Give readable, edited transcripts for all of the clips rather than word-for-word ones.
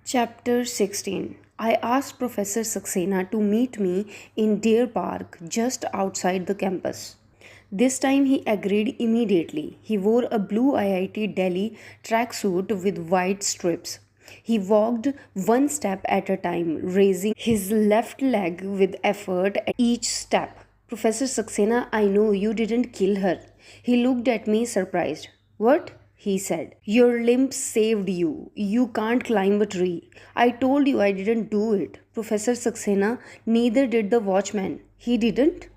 Chapter 16. I asked Professor Saxena to meet me in Deer Park just outside the campus. This time he agreed immediately. He wore a blue IIT Delhi tracksuit with white strips. He walked one step at a time, raising his left leg with effort at each step. Professor Saxena, I know you didn't kill her. He looked at me surprised. What? He said. Your limp saved you. You can't climb a tree. I told you I didn't do it. Professor Saxena, neither did the watchman. He didn't?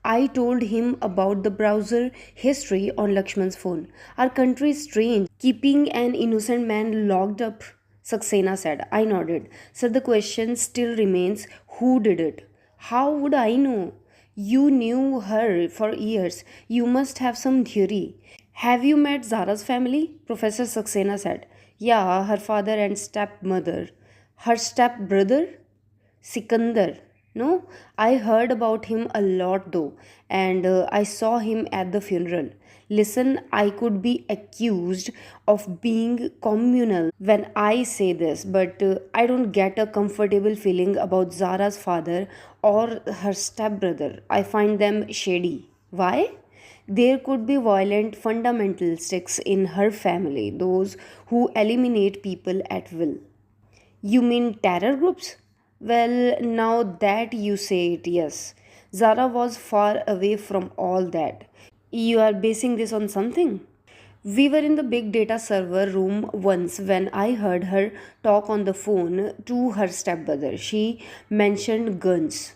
I told him about the browser history on Lakshman's phone. Our country is strange, keeping an innocent man locked up, Saxena said. I nodded. So the question still remains, who did it? How would I know? You knew her for years. You must have some theory. Have you met Zara's family? Professor Saxena said. Yeah, her father and stepmother. Her stepbrother? Sikandar. No, I heard about him a lot though, and I saw him at the funeral. Listen, I could be accused of being communal when I say this, but I don't get a comfortable feeling about Zara's father or her stepbrother. I find them shady. Why? There could be violent fundamentalists in her family, those who eliminate people at will. You mean terror groups? Well, now that you say it, yes. Zara was far away from all that. You are basing this on something? We were in the big data server room once when I heard her talk on the phone to her stepbrother. She mentioned guns.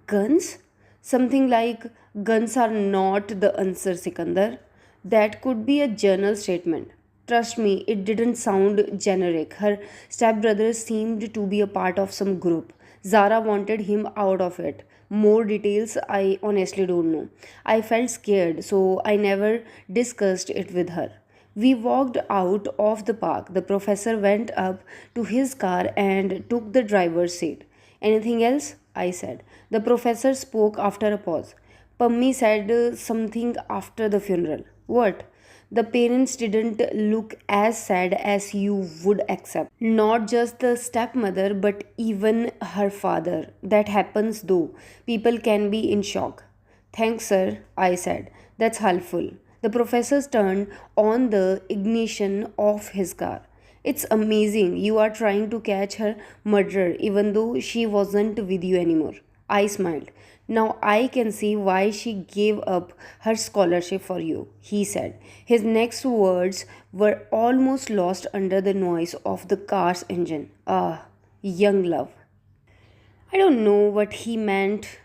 Guns? Something like, guns are not the answer, Sikandar. That could be a journal statement. Trust me, it didn't sound generic. Her stepbrother seemed to be a part of some group. Zara wanted him out of it. More details I honestly don't know. I felt scared, so I never discussed it with her. We walked out of the park. The professor went up to his car and took the driver's seat. Anything else? I said. The professor spoke after a pause. Pammi said something after the funeral. What? The parents didn't look as sad as you would accept. Not just the stepmother, but even her father. That happens though. People can be in shock. Thanks, sir, I said. That's helpful. The professor turned on the ignition of his car. It's amazing you are trying to catch her murderer even though she wasn't with you anymore. I smiled. Now I can see why she gave up her scholarship for you, he said. His next words were almost lost under the noise of the car's engine. Ah, young love. I don't know what he meant,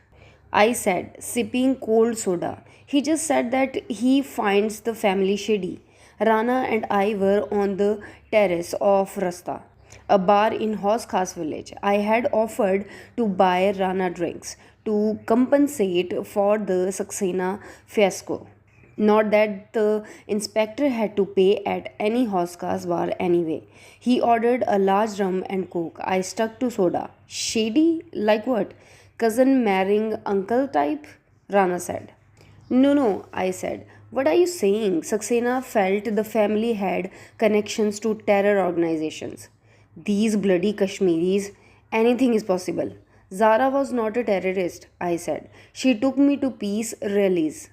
I said, sipping cold soda. He just said that he finds the family shady. Rana and I were on the terrace of Rasta, a bar in Haus Khas village. I had offered to buy Rana drinks to compensate for the Saxena fiasco. Not that the inspector had to pay at any Hoska's bar anyway. He ordered a large rum and coke. I stuck to soda. Shady? Like what? Cousin marrying uncle type? Rana said. No, no, I said. What are you saying? Saxena felt the family had connections to terror organizations. These bloody Kashmiris, anything is possible. Zara was not a terrorist, I said. She took me to peace rallies.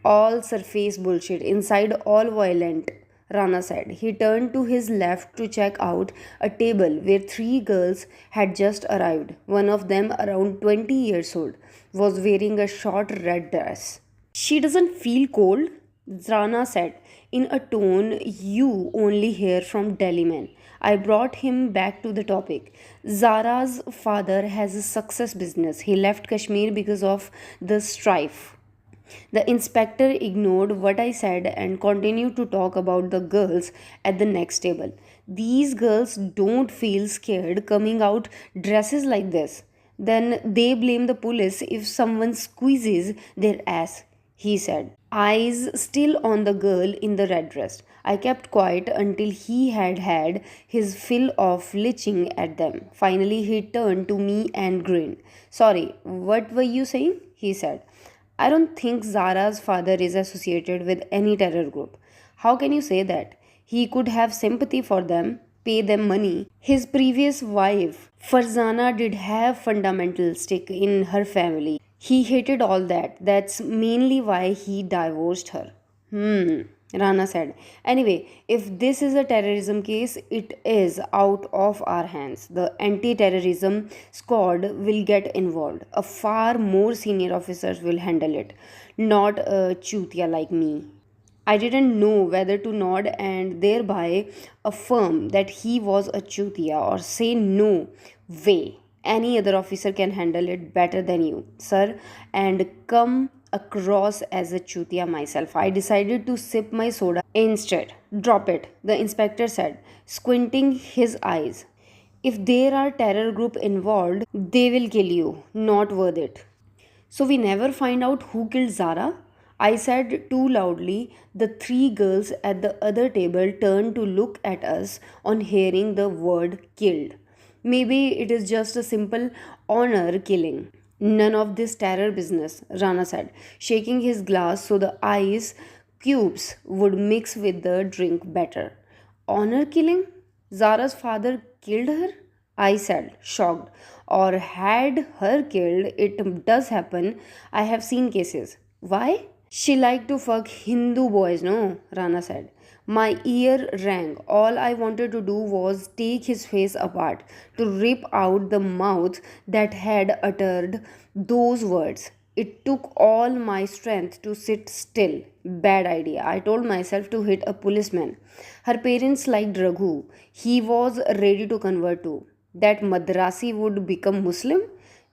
All surface bullshit, inside all violent, Rana said. He turned to his left to check out a table where three girls had just arrived. One of them, around 20 years old, was wearing a short red dress. She doesn't feel cold, Rana said, in a tone you only hear from Delhi men. I brought him back to the topic. Zara's father has a success business. He left Kashmir because of the strife. The inspector ignored what I said and continued to talk about the girls at the next table. These girls don't feel scared coming out dresses like this. Then they blame the police if someone squeezes their ass, he said, eyes still on the girl in the red dress. I kept quiet until he had had his fill of lynching at them. Finally, he turned to me and grinned. Sorry, what were you saying? He said. I don't think Zara's father is associated with any terror group. How can you say that? He could have sympathy for them. pay them money. His previous wife, Farzana, did have fundamental stake in her family. He hated all that. That's mainly why he divorced her. Rana said. Anyway, if this is a terrorism case, it is out of our hands. The anti terrorism squad will get involved. A far more senior officers will handle it, not a chutia like me. I didn't know whether to nod and thereby affirm that he was a chutia or say no way. Any other officer can handle it better than you, sir, and come across as a chutia myself. I decided to sip my soda instead. Drop it, the inspector said, squinting his eyes. If there are terror group involved, they will kill you. Not worth it. So we never find out who killed Zara? I said too loudly. The three girls at the other table turned to look at us on hearing the word killed. Maybe it is just a simple honor killing. None of this terror business, Rana said, shaking his glass so the ice cubes would mix with the drink better. Honor killing? Zara's father killed her? I said, shocked. Or had her killed, it does happen. I have seen cases. Why? She liked to fuck Hindu boys, no? Rana said. My ear rang. All I wanted to do was take his face apart, to rip out the mouth that had uttered those words. It took all my strength to sit still. Bad idea. I told myself to hit a policeman. Her parents liked Raghu. He was ready to convert too. That Madrasi would become Muslim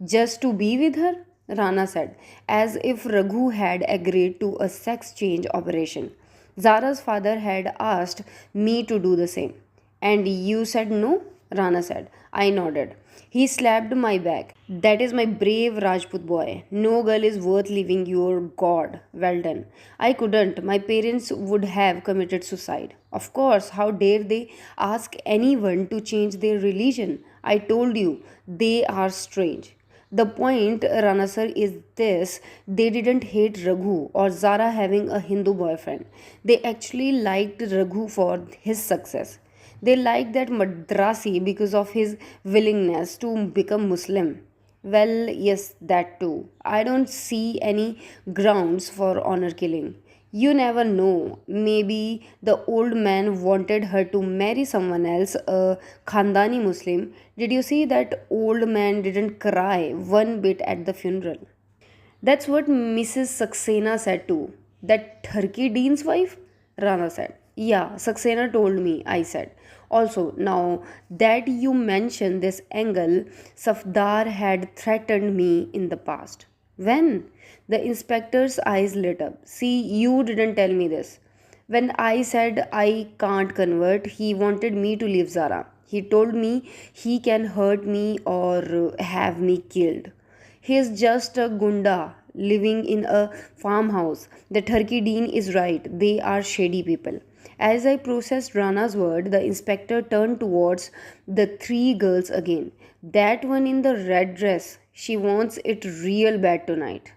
just to be with her? Rana said, as if Raghu had agreed to a sex change operation. Zara's father had asked me to do the same. And you said no? Rana said. I nodded. He slapped my back. That is my brave Rajput boy. No girl is worth leaving your god. Well done. I couldn't. My parents would have committed suicide. Of course, how dare they ask anyone to change their religion? I told you, they are strange. The point, Ranasar, is this: they didn't hate Raghu or Zara having a Hindu boyfriend. They actually liked Raghu for his success. They liked that Madrasi because of his willingness to become Muslim. Well, yes, that too. I don't see any grounds for honor killing. You never know. Maybe the old man wanted her to marry someone else, a Khandani Muslim. Did you see that old man didn't cry one bit at the funeral? That's what Mrs. Saxena said too. That Turkey Dean's wife? Rana said. Yeah, Saxena told me, I said. Also, now that you mention this angle, Safdar had threatened me in the past. When? The inspector's eyes lit up. See, you didn't tell me this. When I said I can't convert, he wanted me to leave Zara. He told me he can hurt me or have me killed. He is just a gunda living in a farmhouse. The Turkey Dean is right. They are shady people. As I processed Rana's word, the inspector turned towards the three girls again. That one in the red dress. She wants it real bad tonight.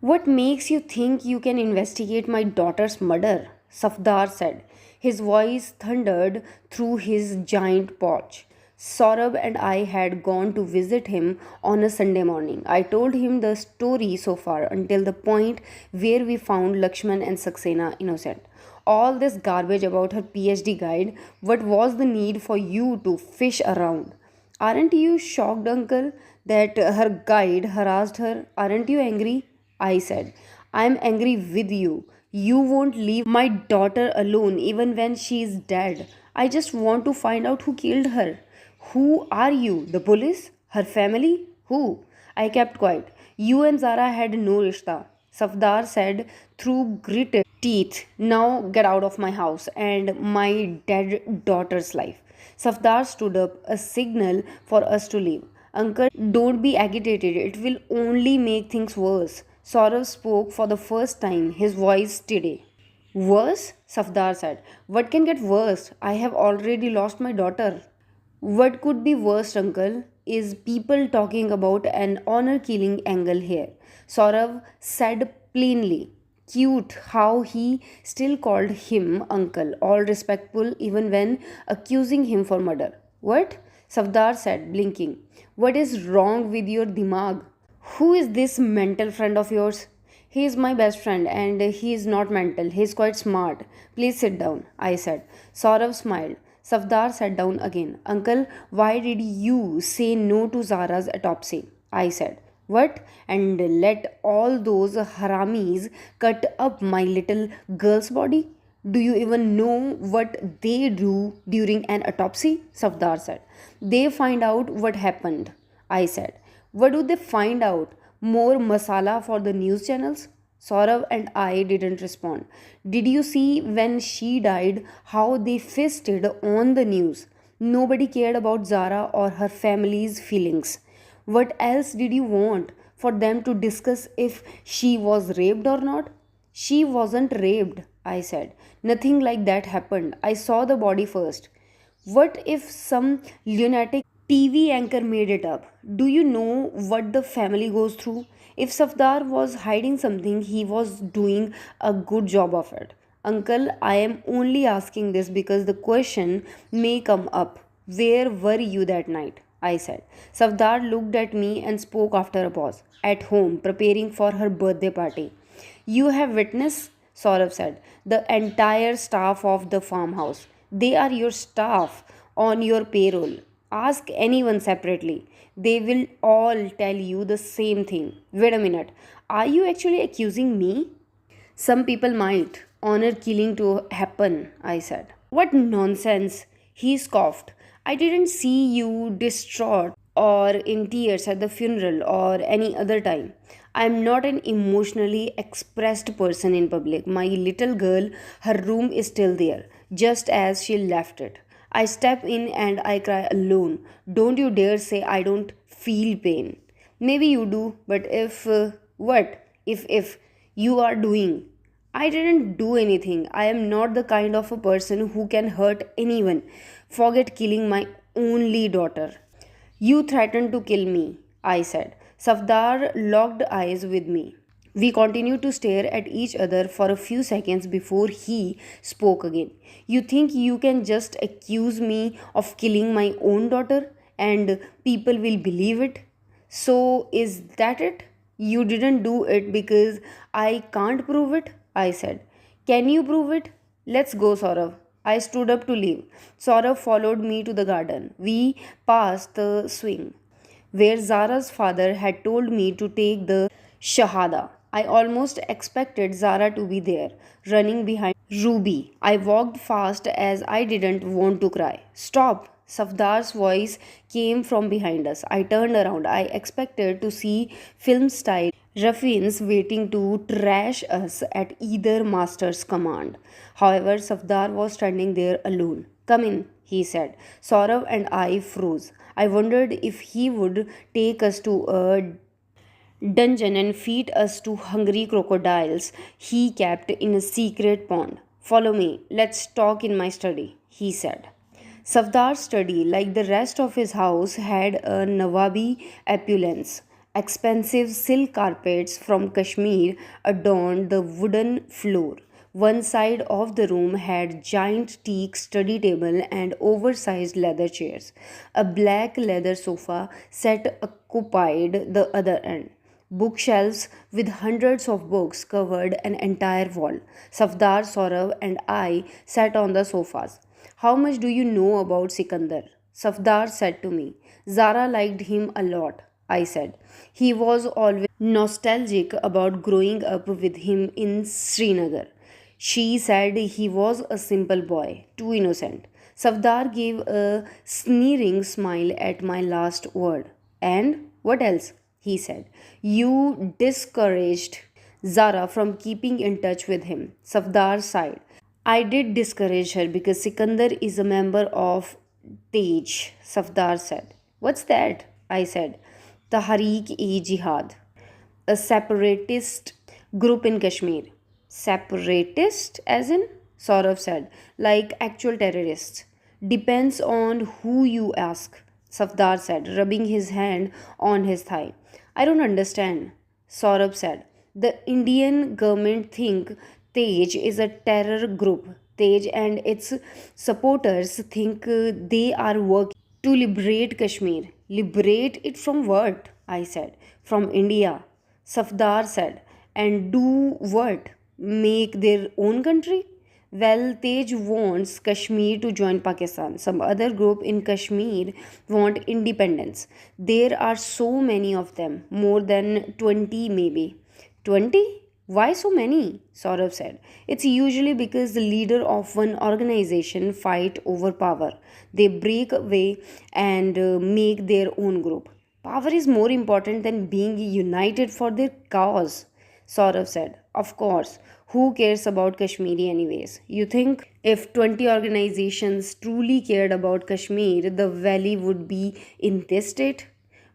What makes you think you can investigate my daughter's murder? Safdar said. His voice thundered through his giant pouch. Saurabh and I had gone to visit him on a Sunday morning. I told him the story so far until the point where we found Lakshman and Saxena innocent. All this garbage about her PhD guide, what was the need for you to fish around? Aren't you shocked, uncle, that her guide harassed her? Aren't you angry? I said, I'm angry with you. You won't leave my daughter alone even when she is dead. I just want to find out who killed her. Who are you? The police? Her family? Who? I kept quiet. You and Zara had no rishta. Safdar said through gritted teeth. Now get out of my house and my dead daughter's life. Safdar stood up, a signal for us to leave. Uncle, don't be agitated. It will only make things worse. Saurav spoke for the first time, his voice steady. Worse? Safdar said. What can get worse? I have already lost my daughter. What could be worse, uncle, is people talking about an honor killing angle here. Saurav said plainly. Cute how he still called him uncle, all respectful even when accusing him for murder. What? Safdar said, blinking. What is wrong with your dimag? Who is this mental friend of yours? He is my best friend and he is not mental. He is quite smart. Please sit down, I said. Saurav smiled. Safdar sat down again. Uncle, why did you say no to Zara's autopsy? I said. What? And let all those haramis cut up my little girl's body? Do you even know what they do during an autopsy? Safdar said. They find out what happened, I said. What do they find out? More masala for the news channels? Saurav and I didn't respond. Did you see when she died how they feasted on the news? Nobody cared about Zara or her family's feelings. What else did you want? For them to discuss if she was raped or not? She wasn't raped, I said. Nothing like that happened. I saw the body first. What if some lunatic TV anchor made it up? Do you know what the family goes through? If Safdar was hiding something, he was doing a good job of it. Uncle, I am only asking this because the question may come up. Where were you that night? I said. Safdar looked at me and spoke after a pause. At home, preparing for her birthday party. You have witnessed, Saurabh said, the entire staff of the farmhouse. They are your staff on your payroll. Ask anyone separately. They will all tell you the same thing. Wait a minute. Are you actually accusing me? Some people might honor killing to happen, I said. What nonsense! He scoffed. I didn't see you distraught or in tears at the funeral or any other time. I am not an emotionally expressed person in public. My little girl, her room is still there, just as she left it. I step in and I cry alone. Don't you dare say I don't feel pain. Maybe you do, but if what? If you are doing, I didn't do anything. I am not the kind of a person who can hurt anyone. Forget killing my only daughter. You threatened to kill me, I said. Safdar locked eyes with me. We continued to stare at each other for a few seconds before he spoke again. You think you can just accuse me of killing my own daughter and people will believe it? So, is that it? You didn't do it because I can't prove it? I said. Can you prove it? Let's go, Saurav. I stood up to leave. Saurav followed me to the garden. We passed the swing where Zara's father had told me to take the Shahada. I almost expected Zara to be there, running behind Ruby. I walked fast as I didn't want to cry. Stop! Safdar's voice came from behind us. I turned around. I expected to see film style ruffians waiting to trash us at either master's command. However, Safdar was standing there alone. Come in, he said. Saurav and I froze. I wondered if he would take us to a dungeon and feed us to hungry crocodiles he kept in a secret pond. Follow me, let's talk in my study, he said. Safdar's study, like the rest of his house, had a Nawabi opulence. Expensive silk carpets from Kashmir adorned the wooden floor. One side of the room had giant teak study table and oversized leather chairs. A black leather sofa set occupied the other end. Bookshelves with hundreds of books covered an entire wall. Safdar, Saurav, and I sat on the sofas. How much do you know about Sikandar? Safdar said to me. Zara liked him a lot, I said. He was always nostalgic about growing up with him in Srinagar. She said he was a simple boy, too innocent. Safdar gave a sneering smile at my last word. And what else? He said. You discouraged Zara from keeping in touch with him. Safdar sighed. I did discourage her because Sikandar is a member of Tej, Safdar said. What's that? I said. Tahrik-e-Jihad, a separatist group in Kashmir. Separatist, as in? Saurav said. Like actual terrorists. Depends on who you ask, Safdar said, rubbing his hand on his thigh. I don't understand, Saurabh said. The Indian government think Tej is a terror group. Tej and its supporters think they are working to liberate Kashmir. Liberate it from what? I said. From India. Safdar said. And do what? Make their own country? Well, Tej wants Kashmir to join Pakistan. Some other group in Kashmir want independence. There are so many of them, more than 20 maybe. 20? Why so many? Saurabh said. It's usually because the leader of one organization fight over power. They break away and make their own group. Power is more important than being united for their cause. Saurav said. Of course, who cares about Kashmiri anyways? You think if 20 organizations truly cared about Kashmir, the valley would be in this state?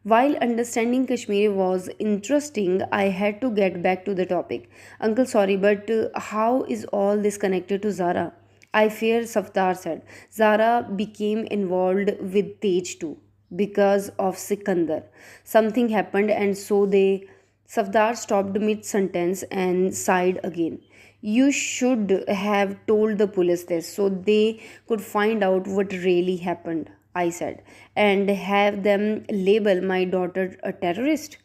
While understanding Kashmiri was interesting, I had to get back to the topic. Uncle, sorry, but how is all this connected to Zara? I fear Safdar said. Zara became involved with Tej too because of Sikandar. Something happened and so they. Safdar stopped mid sentence and sighed again. You should have told the police this so they could find out what really happened, I said, and have them label my daughter a terrorist.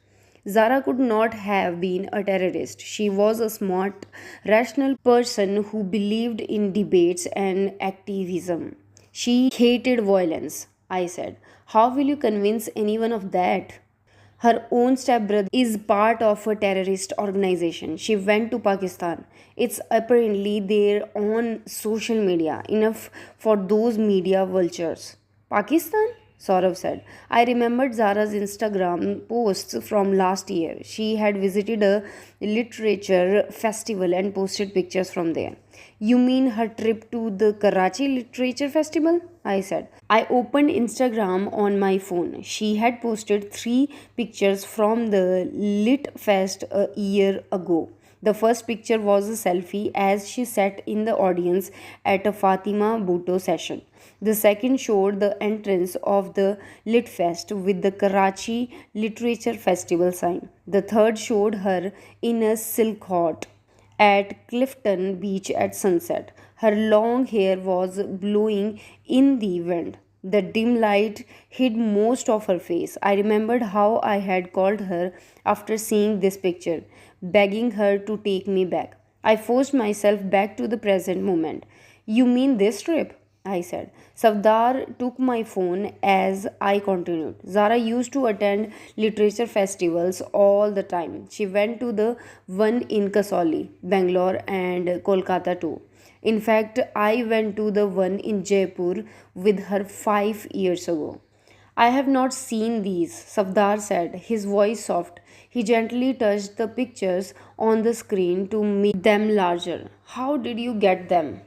Zara could not have been a terrorist. She was a smart, rational person who believed in debates and activism. She hated violence, I said. How will you convince anyone of that? Her own stepbrother is part of a terrorist organization. She went to Pakistan. It's apparently there on social media. Enough for those media vultures. Pakistan? Saurav said. I remembered Zara's Instagram posts from last year. She had visited a literature festival and posted pictures from there. You mean her trip to the Karachi Literature Festival? I said. I opened Instagram on my phone. She had posted three pictures from the Lit Fest a year ago. The first picture was a selfie as she sat in the audience at a Fatima Bhutto session. The second showed the entrance of the Lit Fest with the Karachi Literature Festival sign. The third showed her in a silk hat at Clifton Beach at sunset. Her long hair was blowing in the wind. The dim light hid most of her face. I remembered how I had called her after seeing this picture, begging her to take me back. I forced myself back to the present moment. You mean this trip? I said. Savdar took my phone as I continued. Zara used to attend literature festivals all the time. She went to the one in Kasoli, Bangalore, and Kolkata too. In fact, I went to the one in Jaipur with her 5 years ago. I have not seen these, Safdar said, his voice soft. He gently touched the pictures on the screen to make them larger. How did you get them?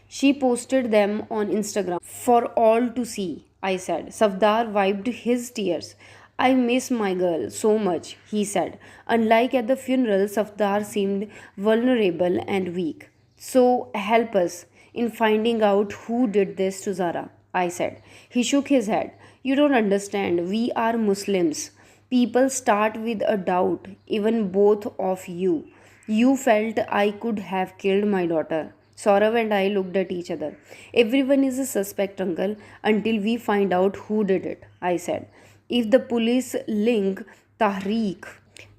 She posted them on Instagram for all to see, I said. Safdar wiped his tears. I miss my girl so much, he said. Unlike at the funeral, Safdar seemed vulnerable and weak. So help us in finding out who did this to Zara, I said. He shook his head. You don't understand. We are Muslims. People start with a doubt, even both of you. You felt I could have killed my daughter. Saurav and I looked at each other. Everyone is a suspect, uncle, until we find out who did it, I said. If the police link Tahrik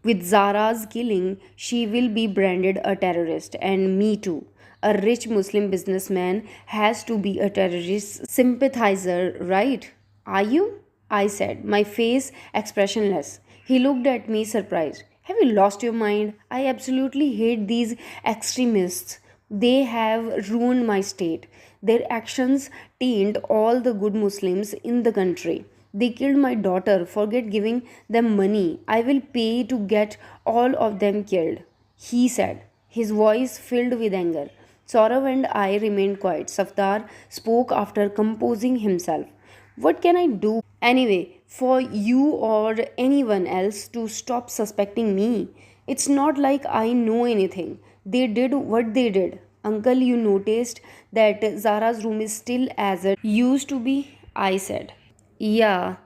with Zara's killing, she will be branded a terrorist, and me too. A rich Muslim businessman has to be a terrorist sympathizer, right? Are you? I said, my face expressionless. He looked at me surprised. Have you lost your mind? I absolutely hate these extremists. They have ruined my state. Their actions taint all the good Muslims in the country. They killed my daughter. Forget giving them money. I will pay to get all of them killed, he said, his voice filled with anger. Saurav and I remained quiet. Safdar spoke after composing himself. What can I do anyway for you or anyone else to stop suspecting me? It's not like I know anything. They did what they did. Uncle, you noticed that Zara's room is still as it used to be? I said. Yeah,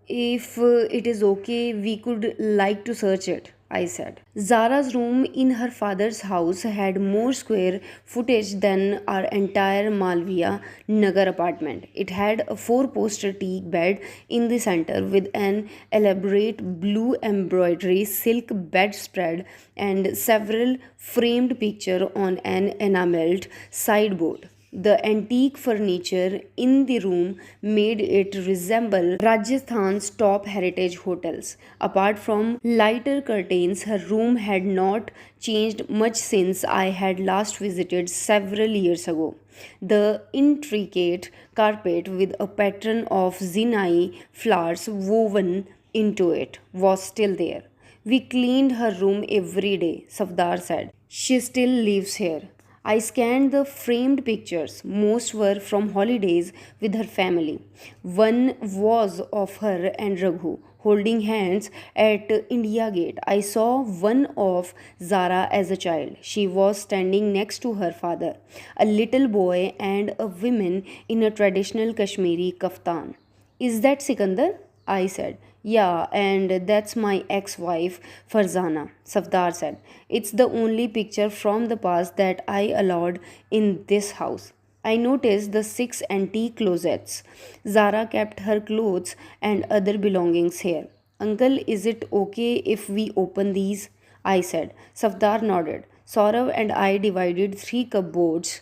if it is okay, we could like to search it. I said. Zara's room in her father's house had more square footage than our entire Malviya Nagar apartment. It had a four-poster teak bed in the center with an elaborate blue embroidery silk bedspread and several framed pictures on an enameled sideboard. The antique furniture in the room made it resemble Rajasthan's top heritage hotels. Apart from lighter curtains, her room had not changed much since I had last visited several years ago. The intricate carpet with a pattern of zinai flowers woven into it was still there. We cleaned her room every day, Safdar said. She still lives here. I scanned the framed pictures. Most were from holidays with her family. One was of her and Raghu holding hands at India Gate. I saw one of Zara as a child. She was standing next to her father, a little boy and a woman in a traditional Kashmiri kaftan. Is that Sikandar? I said. Yeah, and that's my ex wife, Farzana, Safdar said. It's the only picture from the past that I allowed in this house. I noticed the six antique closets. Zara kept her clothes and other belongings here. Uncle, is it okay if we open these? I said. Safdar nodded. Saurav and I divided three cupboards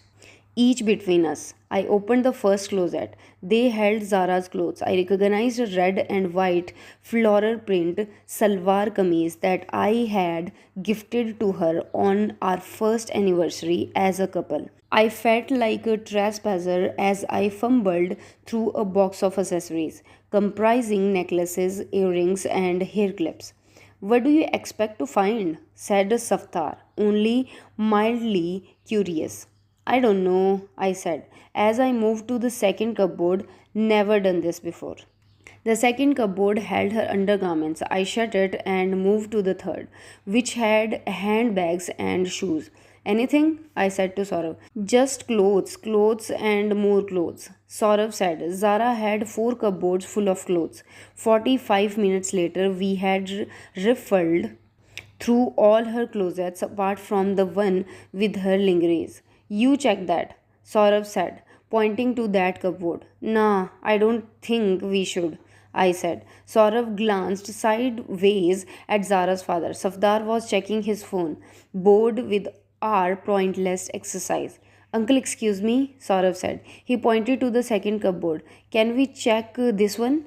each between us. I opened the first closet. They held Zara's clothes. I recognized a red and white floral print salwar kameez that I had gifted to her on our first anniversary as a couple. I felt like a trespasser as I fumbled through a box of accessories, comprising necklaces, earrings, and hair clips. What do you expect to find? Said Saftar, only mildly curious. I don't know, I said, as I moved to the second cupboard. Never done this before. The second cupboard held her undergarments. I shut it and moved to the third, which had handbags and shoes. Anything? I said to Saurav. Just clothes, clothes, and more clothes. Saurav said. Zara had four cupboards full of clothes. 45 minutes later, we had riffled through all her closets apart from the one with her lingeries. You check that, Saurav said, pointing to that cupboard. Nah, I don't think we should, I said. Saurav glanced sideways at Zara's father. Safdar was checking his phone, bored with our pointless exercise. Uncle, excuse me, Saurav said. He pointed to the second cupboard. Can we check this one?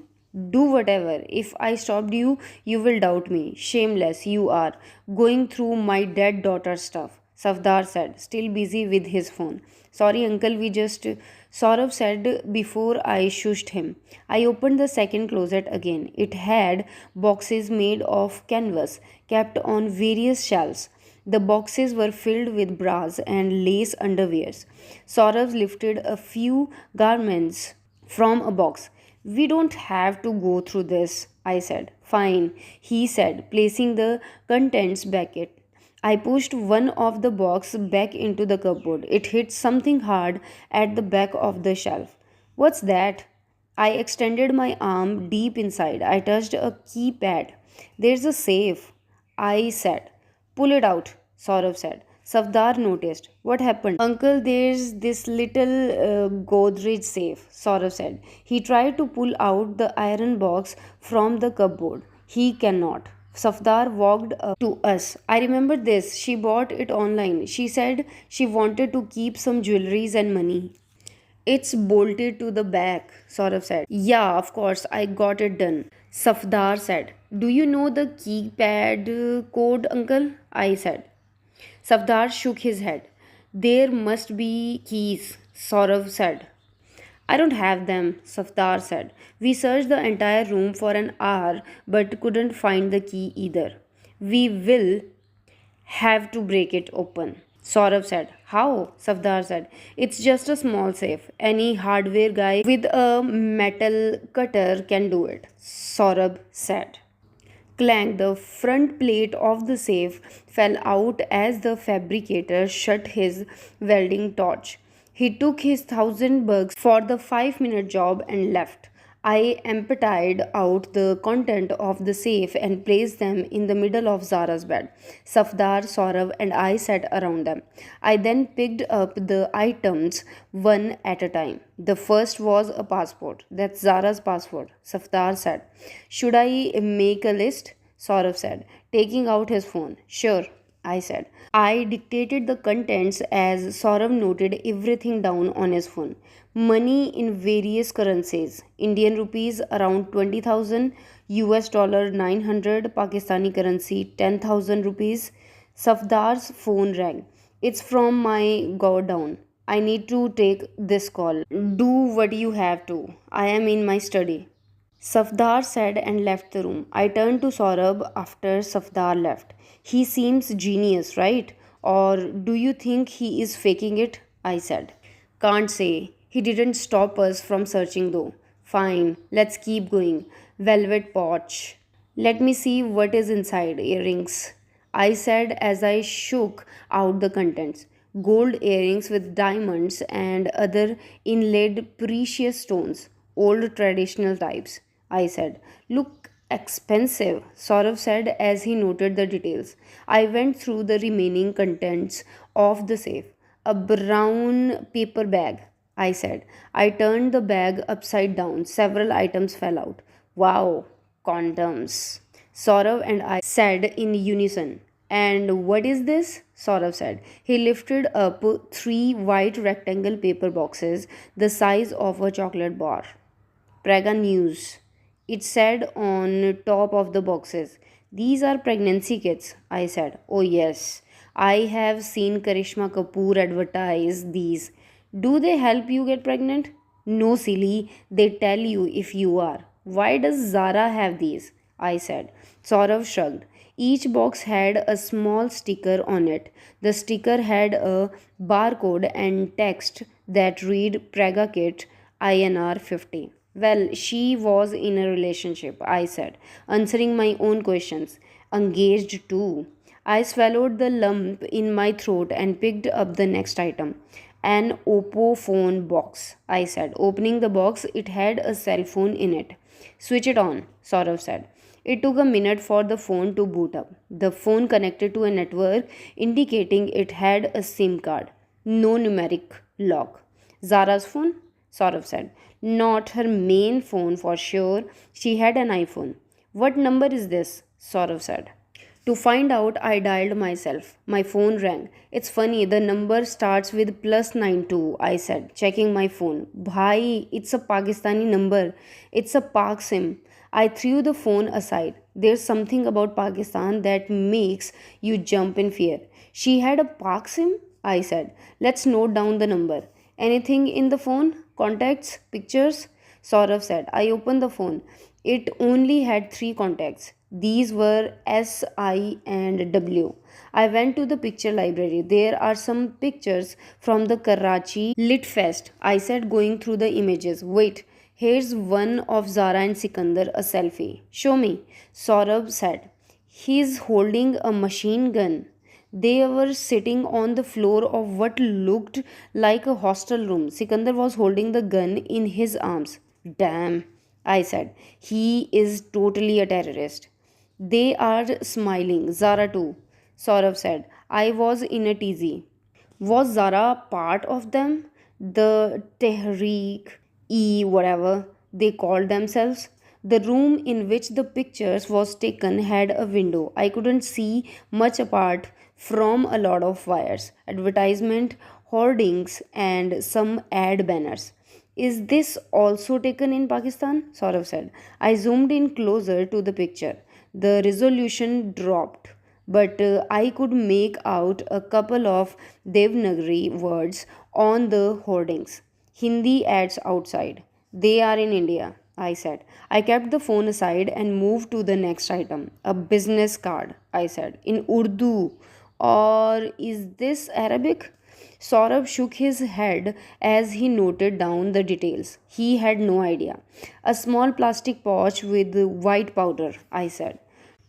Do whatever. If I stopped you, you will doubt me. Shameless you are, going through my dead daughter's stuff, Safdar said, still busy with his phone. Sorry, uncle, we just. Saurav said before I shushed him. I opened the second closet again. It had boxes made of canvas kept on various shelves. The boxes were filled with bras and lace underwears. Saurav lifted a few garments from a box. We don't have to go through this, I said. Fine, he said, placing the contents back it. I pushed one of the box back into the cupboard. It hit something hard at the back of the shelf. What's that? I extended my arm deep inside. I touched a keypad. There's a safe, I said. Pull it out, Saurav said. Safdar noticed. What happened? Uncle, there's this little Godrej safe, Saurav said. He tried to pull out the iron box from the cupboard. He cannot. Safdar walked up to us. I remember this. She bought it online. She said she wanted to keep some jewelries and money. It's bolted to the back, Saurav said. Yeah, of course, I got it done. Safdar said. Do you know the keypad code, uncle? I said. Safdar shook his head. There must be keys, Saurav said. I don't have them, Safdar said. We searched the entire room for an hour but couldn't find the key either. We will have to break it open, Saurav said. How? Safdar said. It's just a small safe. Any hardware guy with a metal cutter can do it, Saurabh said. Clang, the front plate of the safe fell out as the fabricator shut his welding torch. He took his 1,000 bucks for the 5-minute job and left. I emptied out the content of the safe and placed them in the middle of Zara's bed. Safdar, Saurav, and I sat around them. I then picked up the items one at a time. The first was a passport. That's Zara's passport, Safdar said. Should I make a list? Saurav said, taking out his phone. Sure, I said. I dictated the contents as Saurav noted everything down on his phone. Money in various currencies. Indian rupees around 20,000, US dollar 900, Pakistani currency 10,000 rupees. Safdar's phone rang. It's from my godown. I need to take this call. Do what you have to. I am in my study. Safdar said and left the room. I turned to Saurabh after Safdar left. He seems genius, right? Or do you think he is faking it? I said. Can't say. He didn't stop us from searching though. Fine, let's keep going. Velvet pouch. Let me see what is inside. Earrings. I said as I shook out the contents. Gold earrings with diamonds and other inlaid precious stones. Old traditional types. I said. Look expensive, Saurav said as he noted the details. I went through the remaining contents of the safe. A brown paper bag, I said. I turned the bag upside down. Several items fell out. Wow, condoms. Saurav and I said in unison. And what is this? Saurav said. He lifted up three white rectangle paper boxes the size of a chocolate bar. Praga News. It said on top of the boxes. These are pregnancy kits, I said. Oh, yes. I have seen Karishma Kapoor advertise these. Do they help you get pregnant? No, silly. They tell you if you are. Why does Zara have these? I said. Saurav shrugged. Each box had a small sticker on it. The sticker had a barcode and text that read Praga Kit INR 50. Well, she was in a relationship, I said, answering my own questions. Engaged too. I swallowed the lump in my throat and picked up the next item. An Oppo phone box, I said. Opening the box, it had a cell phone in it. Switch it on, Saurav said. It took a minute for the phone to boot up. The phone connected to a network indicating it had a SIM card. No numeric lock. Zara's phone? Saurav said. Not her main phone for sure. She had an iPhone. What number is this? Saurav said. To find out, I dialed myself. My phone rang. It's funny, the number starts with +92, I said, checking my phone. Bhai, it's a Pakistani number. It's a Pak SIM. I threw the phone aside. There's something about Pakistan that makes you jump in fear. She had a Pak SIM? I said. Let's note down the number. Anything in the phone? Contacts? Pictures? Saurav said. I opened the phone. It only had three contacts. These were S, I, and W. I went to the picture library. There are some pictures from the Karachi Lit Fest. I said, going through the images. Wait, here's one of Zara and Sikandar, a selfie. Show me, Saurabh said. He's holding a machine gun. They were sitting on the floor of what looked like a hostel room. Sikandar was holding the gun in his arms. Damn, I said. He is totally a terrorist. They are smiling. Zara too, Saurav said. I was in a teasy. Was Zara part of them? The Tehreek-e whatever they called themselves? The room in which the pictures was taken had a window. I couldn't see much apart from a lot of wires, advertisement, hoardings, and some ad banners. Is this also taken in Pakistan? Saurav said. I zoomed in closer to the picture. The resolution dropped, but I could make out a couple of Devnagari words on the hoardings. Hindi ads outside. They are in India, I said. I kept the phone aside and moved to the next item. A business card, I said, in Urdu. Or is this Arabic? Saurabh shook his head as he noted down the details. He had no idea. A small plastic pouch with white powder, I said.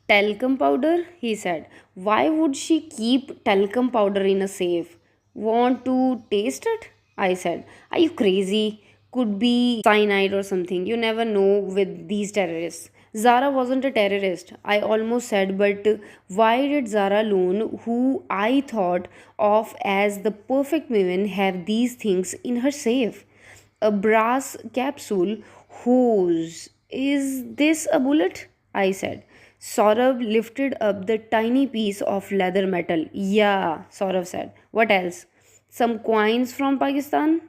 Talcum powder? He said. Why would she keep talcum powder in a safe? Want to taste it? I said. Are you crazy? Could be cyanide or something. You never know with these terrorists. Zara wasn't a terrorist, I almost said, but why did Zara Loon, who I thought of as the perfect woman, have these things in her safe? A brass capsule hose. Is this a bullet? I said. Saurav lifted up the tiny piece of leather metal. Yeah, Saurav said. What else? Some coins from Pakistan?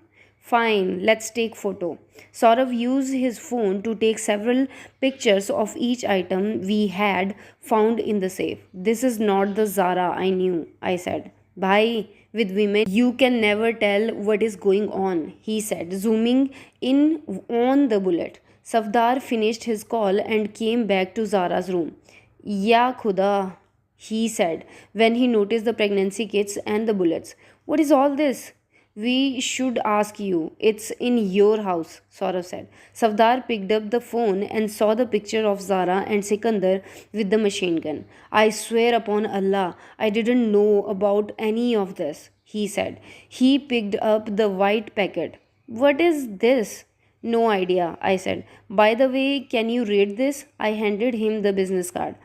Fine, let's take photo. Saurav used his phone to take several pictures of each item we had found in the safe. This is not the Zara I knew, I said. Bhai, with women, you can never tell what is going on, he said, zooming in on the bullet. Safdar finished his call and came back to Zara's room. Ya Khuda, he said when he noticed the pregnancy kits and the bullets. What is all this? We should ask you. It's in your house, Saurav said. Safdar picked up the phone and saw the picture of Zara and Sikandar with the machine gun. I swear upon Allah, I didn't know about any of this, he said. He picked up the white packet. What is this? No idea, I said. By the way, can you read this? I handed him the business card.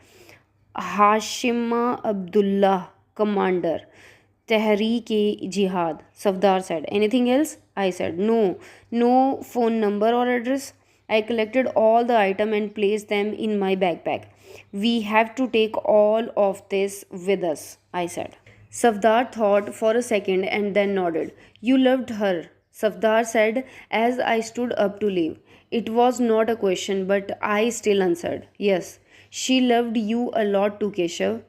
Hashima Abdullah, Commander, Tehreek-e-Jihad, Safdar said. Anything else? I said. No, no phone number or address. I collected all the items and placed them in my backpack. We have to take all of this with us, I said. Safdar thought for a second and then nodded. You loved her, Safdar said as I stood up to leave. It was not a question, but I still answered. Yes, she loved you a lot too, Keshav.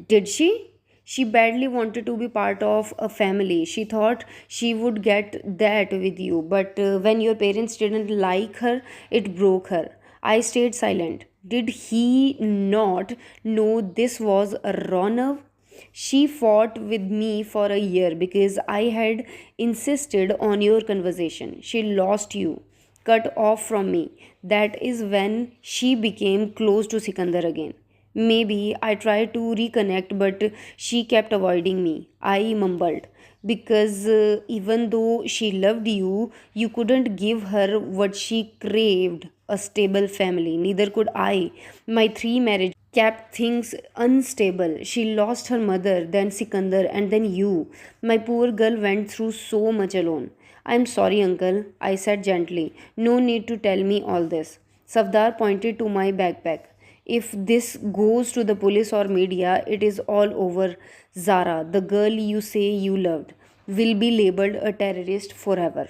Did she? She badly wanted to be part of a family. She thought she would get that with you, but when your parents didn't like her, it broke her. I stayed silent. Did he not know this was a raw nerve? She fought with me for a year because I had insisted on your conversation. She lost you, cut off from me. That is when she became close to Sikandar again. Maybe I tried to reconnect, but she kept avoiding me. I mumbled. Because even though she loved you, you couldn't give her what she craved, a stable family. Neither could I. My three marriages kept things unstable. She lost her mother, then Sikandar, and then you. My poor girl went through so much alone. I'm sorry, uncle, I said gently. No need to tell me all this. Safdar pointed to my backpack. If this goes to the police or media, it is all over. Zara, the girl you say you loved, will be labeled a terrorist forever.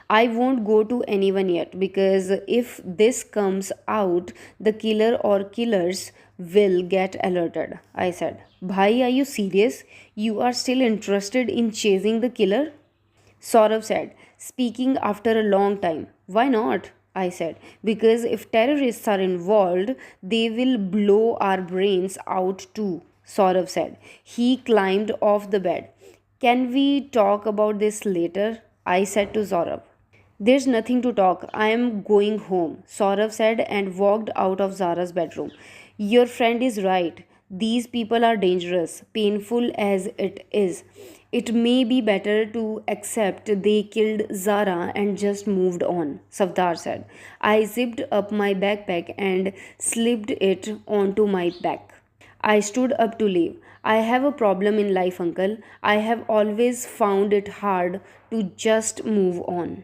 I won't go to anyone yet because if this comes out, the killer or killers will get alerted. I said, Bhai, are you serious? You are still interested in chasing the killer? Saurav said, speaking after a long time. Why not? I said, because if terrorists are involved, they will blow our brains out too. Saurav said. He climbed off the bed. Can we talk about this later? I said to Saurav. There's nothing to talk. I am going home, Saurav said and walked out of Zara's bedroom. Your friend is right. These people are dangerous, painful as it is. It may be better to accept they killed Zara and just moved on, Safdar said. I zipped up my backpack and slipped it onto my back. I stood up to leave. I have a problem in life, uncle. I have always found it hard to just move on.